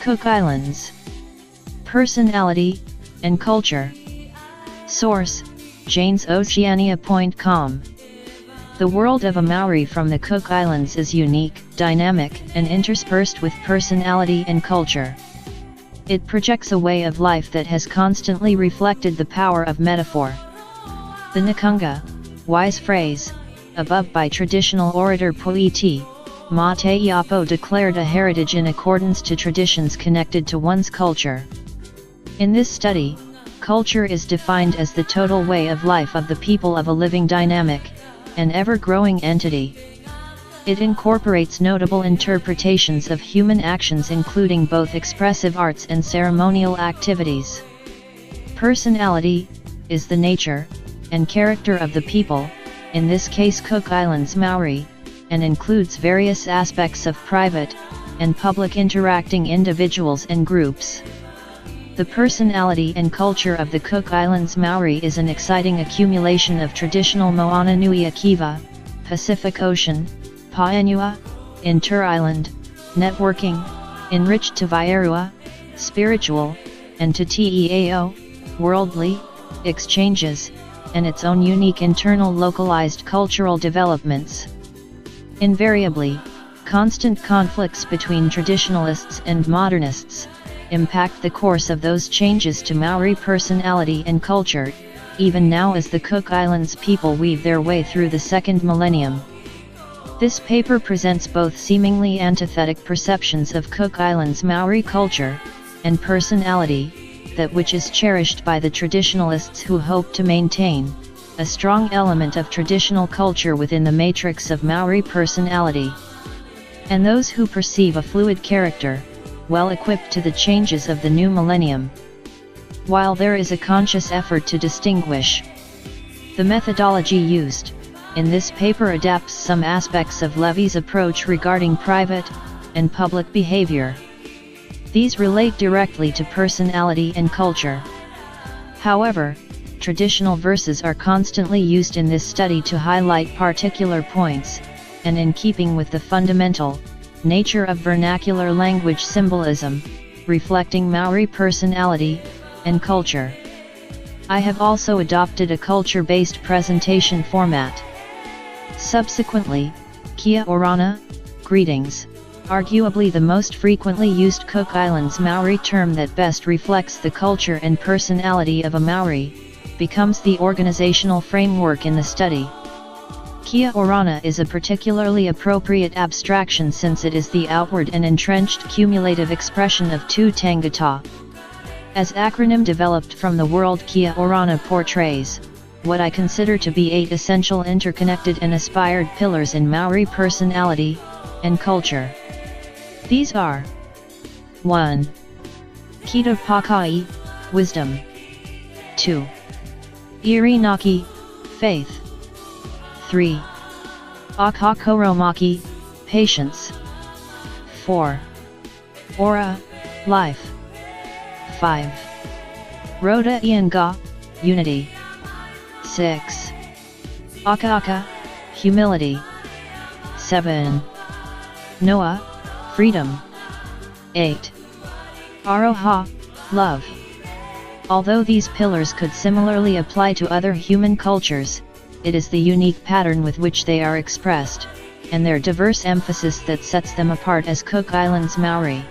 Cook Islands. Personality and culture. Source: JanesOceania.com. The world of a Maori from the Cook Islands is unique, dynamic, and interspersed with personality and culture. It projects a way of life that has constantly reflected the power of metaphor. The Nakunga, wise phrase, above by traditional orator Poeti Mateapo, declared a heritage in accordance to traditions connected to one's culture. In this study, culture is defined as the total way of life of the people of a living, dynamic, and ever-growing entity. It incorporates notable interpretations of human actions, including both expressive arts and ceremonial activities. Personality is the nature and character of the people, in this case Cook Islands Maori, and includes various aspects of private and public interacting individuals and groups. The personality and culture of the Cook Islands Maori is an exciting accumulation of traditional Moana Nui Akiva, Pacific Ocean, Paenua, inter-island, networking, enriched to Vairua, spiritual, and to Teao, worldly, exchanges, and its own unique internal localized cultural developments. Invariably, constant conflicts between traditionalists and modernists impact the course of those changes to Maori personality and culture, even now as the Cook Islands people weave their way through the second millennium. This paper presents both seemingly antithetic perceptions of Cook Islands Maori culture and personality, that which is cherished by the traditionalists who hope to maintain a strong element of traditional culture within the matrix of Maori personality, and those who perceive a fluid character, well equipped to the changes of the new millennium. While there is a conscious effort to distinguish, the methodology used in this paper adapts some aspects of Levy's approach regarding private and public behavior. These relate directly to personality and culture. However, traditional verses are constantly used in this study to highlight particular points, and in keeping with the fundamental nature of vernacular language symbolism, reflecting Maori personality and culture. I have also adopted a culture-based presentation format. Subsequently, Kia orana, greetings, arguably the most frequently used Cook Islands Maori term that best reflects the culture and personality of a Maori, becomes the organizational framework in the study. Kia orana is a particularly appropriate abstraction since it is the outward and entrenched cumulative expression of two tangata. As acronym developed from the world, Kia orana portrays what I consider to be 8 essential interconnected and aspired pillars in Maori personality and culture. These are: 1. Kita Pakai, wisdom. 2. Irinaki, faith. 3. Akakoromaki, patience. 4. Ora, life. 5. Roda Ianga, unity. 6. Aka, humility. 7. Noa, freedom. 8. Aroha, love. Although these pillars could similarly apply to other human cultures, it is the unique pattern with which they are expressed, and their diverse emphasis that sets them apart as Cook Islands Maori.